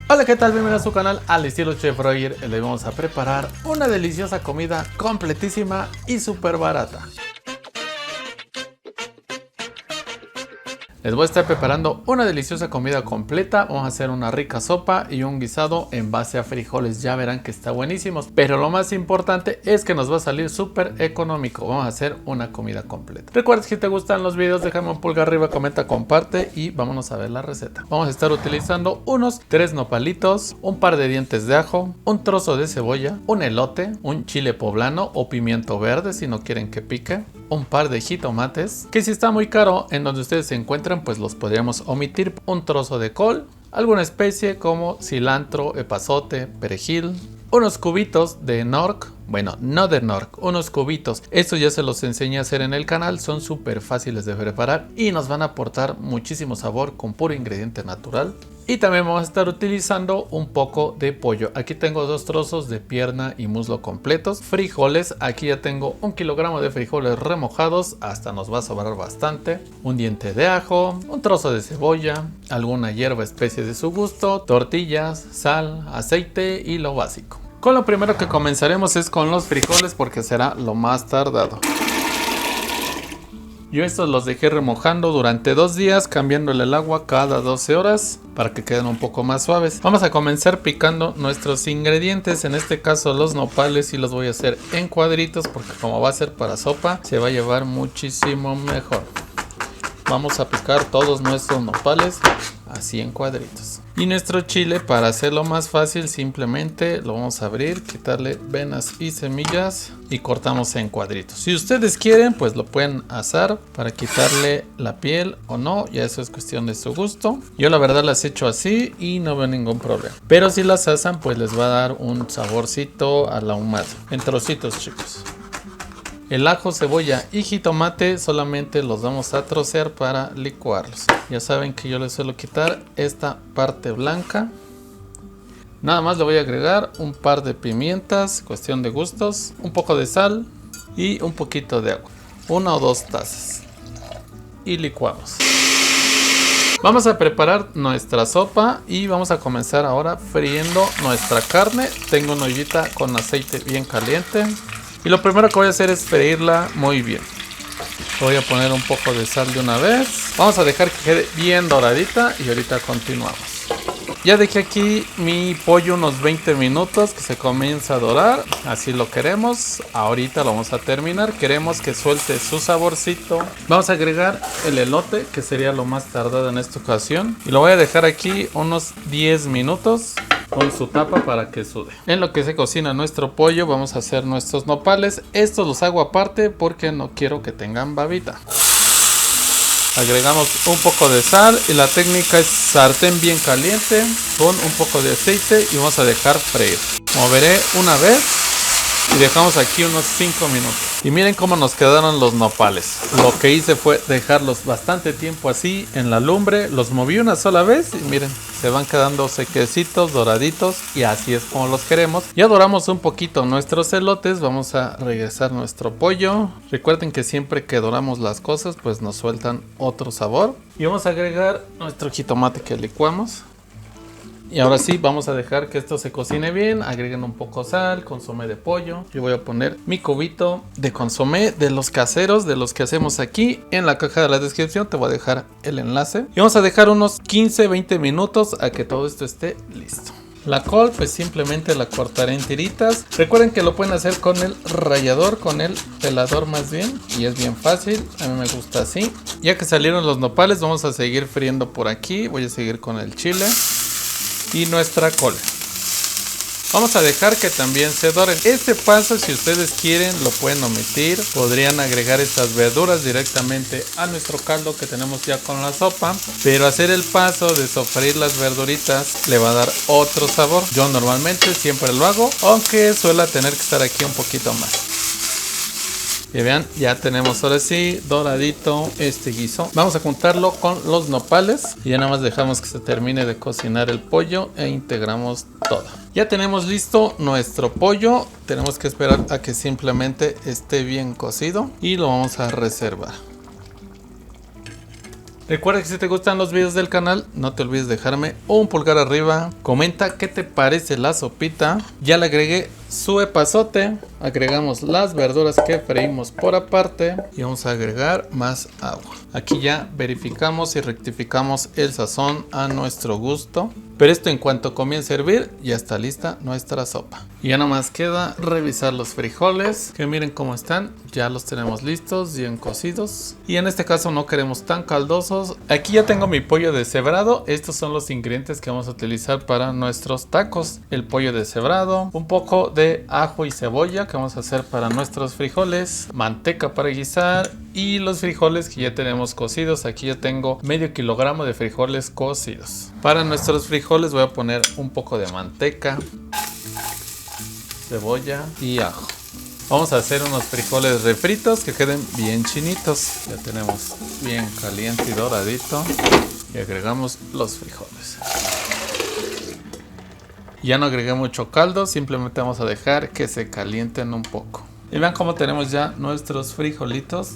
Hola, ¿qué tal? Bienvenidos a su canal al estilo Chef Roger. Le vamos a preparar una deliciosa comida completísima y súper barata. Les voy a estar preparando una deliciosa comida completa. Vamos a hacer una rica sopa y un guisado en base a frijoles. Ya verán que está buenísimo. Pero lo más importante es que nos va a salir súper económico. Vamos a hacer una comida completa. Recuerda que si te gustan los videos, déjame un pulgar arriba, comenta, comparte y vámonos a ver la receta. Vamos a estar utilizando unos 3 nopalitos, un par de dientes de ajo, un trozo de cebolla, un elote, un chile poblano o pimiento verde si no quieren que pique, un par de jitomates, que si está muy caro en donde ustedes se encuentran, pues los podríamos omitir, un trozo de col, alguna especie como cilantro, epazote, perejil, unos cubitos de Knorr, bueno, no de Knorr, unos cubitos. Estos ya se los enseñé a hacer en el canal, son súper fáciles de preparar y nos van a aportar muchísimo sabor con puro ingrediente natural. Y también vamos a estar utilizando un poco de pollo. Aquí tengo 2 trozos de pierna y muslo completos. Frijoles, aquí ya tengo 1 kilogramo de frijoles remojados, hasta nos va a sobrar bastante. Un diente de ajo, un trozo de cebolla, alguna hierba especie de su gusto, tortillas, sal, aceite y lo básico. Con lo primero que comenzaremos es con los frijoles porque será lo más tardado. Yo estos los dejé remojando durante 2 días, cambiándole el agua cada 12 horas para que queden un poco más suaves. Vamos a comenzar picando nuestros ingredientes, en este caso los nopales, y los voy a hacer en cuadritos porque como va a ser para sopa, se va a llevar muchísimo mejor. Vamos a picar todos nuestros nopales así en cuadritos. Y nuestro chile, para hacerlo más fácil, simplemente lo vamos a abrir, quitarle venas y semillas y cortamos en cuadritos. Si ustedes quieren, pues lo pueden asar para quitarle la piel o no, ya eso es cuestión de su gusto. Yo la verdad las he hecho así y no veo ningún problema. Pero si las asan, pues les va a dar un saborcito al ahumado. En trocitos, chicos. El ajo, cebolla y jitomate solamente los vamos a trocear para licuarlos. Ya saben que yo les suelo quitar esta parte blanca. Nada más le voy a agregar un par de pimientas, cuestión de gustos, un poco de sal y un poquito de agua. 1 o 2 tazas. Y licuamos. Vamos a preparar nuestra sopa y vamos a comenzar ahora friendo nuestra carne. Tengo una ollita con aceite bien caliente. Y lo primero que voy a hacer es freírla muy bien. Voy a poner un poco de sal de una vez. Vamos a dejar que quede bien doradita y ahorita continuamos. Ya dejé aquí mi pollo unos 20 minutos que se comienza a dorar. Así lo queremos. Ahorita lo vamos a terminar. Queremos que suelte su saborcito. Vamos a agregar el elote, que sería lo más tardado en esta ocasión. Y lo voy a dejar aquí unos 10 minutos. Con su tapa para que sude. En lo que se cocina nuestro pollo, vamos a hacer nuestros nopales. Estos los hago aparte porque no quiero que tengan babita. Agregamos un poco de sal y la técnica es sartén bien caliente con un poco de aceite y vamos a dejar freír. Moveré una vez y dejamos aquí unos 5 minutos. Y miren cómo nos quedaron los nopales. Lo que hice fue dejarlos bastante tiempo así en la lumbre. Los moví una sola vez y miren, se van quedando sequecitos, doraditos, y así es como los queremos. Ya doramos un poquito nuestros elotes. Vamos a regresar nuestro pollo. Recuerden que siempre que doramos las cosas, pues nos sueltan otro sabor. Y vamos a agregar nuestro jitomate que licuamos. Y ahora sí, vamos a dejar que esto se cocine bien. Agreguen un poco sal, consomé de pollo. Yo voy a poner mi cubito de consomé de los caseros, de los que hacemos aquí. En la caja de la descripción te voy a dejar el enlace. Y vamos a dejar unos 15-20 minutos a que todo esto esté listo. La col, pues simplemente la cortaré en tiritas. Recuerden que lo pueden hacer con el rallador, con el pelador más bien. Y es bien fácil, a mí me gusta así. Ya que salieron los nopales, vamos a seguir friendo por aquí. Voy a seguir con el chile y nuestra col. Vamos a dejar que también se doren. Este paso, si ustedes quieren, lo pueden omitir. Podrían agregar estas verduras directamente a nuestro caldo que tenemos ya con la sopa. Pero hacer el paso de sofreír las verduritas le va a dar otro sabor. Yo normalmente siempre lo hago, aunque suele tener que estar aquí un poquito más. Y vean, ya tenemos ahora sí doradito este guiso. Vamos a juntarlo con los nopales y ya nada más dejamos que se termine de cocinar el pollo e integramos todo. Ya tenemos listo nuestro pollo. Tenemos que esperar a que simplemente esté bien cocido y lo vamos a reservar. Recuerda que si te gustan los videos del canal, no te olvides dejarme un pulgar arriba. Comenta qué te parece la sopita. Ya le agregué su epazote. Agregamos las verduras que freímos por aparte. Y vamos a agregar más agua. Aquí ya verificamos y rectificamos el sazón a nuestro gusto. Pero esto en cuanto comience a hervir, ya está lista nuestra sopa. Y ya nada más queda revisar los frijoles, que miren cómo están. Ya los tenemos listos, bien cocidos. Y en este caso no queremos tan caldosos. Aquí ya tengo mi pollo deshebrado. Estos son los ingredientes que vamos a utilizar para nuestros tacos. El pollo deshebrado, un poco de ajo y cebolla que vamos a hacer para nuestros frijoles, manteca para guisar y los frijoles que ya tenemos cocidos. Aquí ya tengo medio kilogramo de frijoles cocidos. Para nuestros frijoles voy a poner un poco de manteca, cebolla y ajo. Vamos a hacer unos frijoles refritos que queden bien chinitos. Ya tenemos bien caliente y doradito. Y agregamos los frijoles. Ya no agregué mucho caldo, simplemente vamos a dejar que se calienten un poco. Y vean cómo tenemos ya nuestros frijolitos.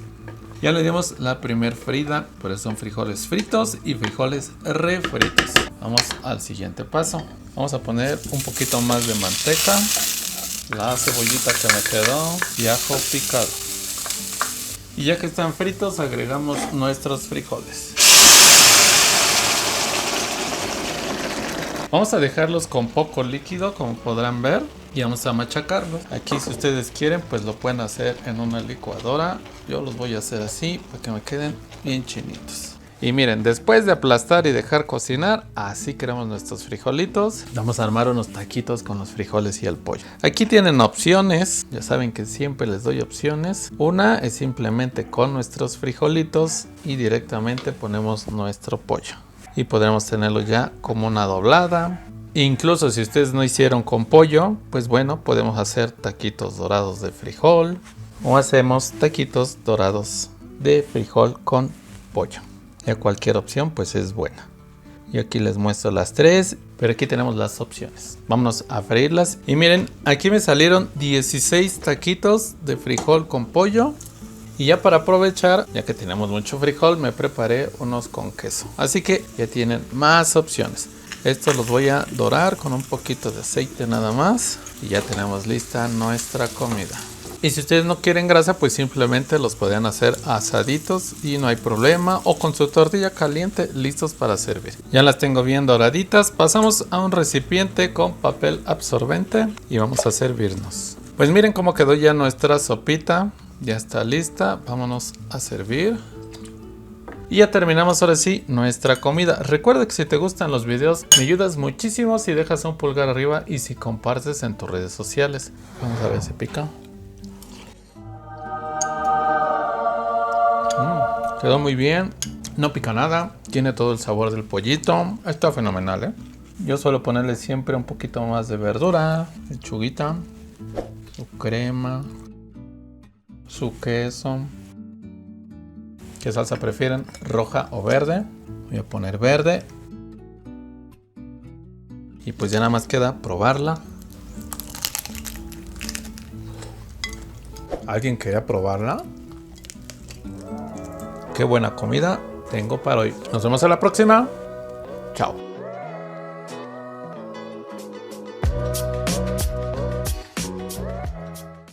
Ya le dimos la primer frita, por eso son frijoles fritos y frijoles refritos. Vamos al siguiente paso. Vamos a poner un poquito más de manteca, la cebollita que me quedó y ajo picado. Y ya que están fritos, agregamos nuestros frijoles. Vamos a dejarlos con poco líquido, como podrán ver, y vamos a machacarlos. Aquí, si ustedes quieren, pues lo pueden hacer en una licuadora. Yo los voy a hacer así para que me queden bien chinitos. Y miren, después de aplastar y dejar cocinar, así queremos nuestros frijolitos. Vamos a armar unos taquitos con los frijoles y el pollo. Aquí tienen opciones, ya saben que siempre les doy opciones. Una es simplemente con nuestros frijolitos y directamente ponemos nuestro pollo. Y podremos tenerlo ya como una doblada. Incluso si ustedes no hicieron con pollo, pues bueno, podemos hacer taquitos dorados de frijol. O hacemos taquitos dorados de frijol con pollo. Ya cualquier opción pues es buena. Yo aquí les muestro las tres, pero aquí tenemos las opciones. Vámonos a freírlas. Y miren, aquí me salieron 16 taquitos de frijol con pollo. Y ya para aprovechar, ya que tenemos mucho frijol, me preparé unos con queso. Así que ya tienen más opciones. Estos los voy a dorar con un poquito de aceite nada más. Y ya tenemos lista nuestra comida. Y si ustedes no quieren grasa, pues simplemente los podrían hacer asaditos y no hay problema. O con su tortilla caliente, listos para servir. Ya las tengo bien doraditas. Pasamos a un recipiente con papel absorbente y vamos a servirnos. Pues miren cómo quedó ya nuestra sopita. Ya está lista, vámonos a servir. Y ya terminamos ahora sí nuestra comida. Recuerda que si te gustan los videos, me ayudas muchísimo si dejas un pulgar arriba y si compartes en tus redes sociales. Vamos a ver si pica. Quedó muy bien, no pica nada, tiene todo el sabor del pollito. Está fenomenal, Yo suelo ponerle siempre un poquito más de verdura, lechuguita, su crema, su queso. ¿Qué salsa prefieren? ¿Roja o verde? Voy a poner verde. Y pues ya nada más queda probarla. ¿Alguien quería probarla? Qué buena comida tengo para hoy. Nos vemos en la próxima. Chao.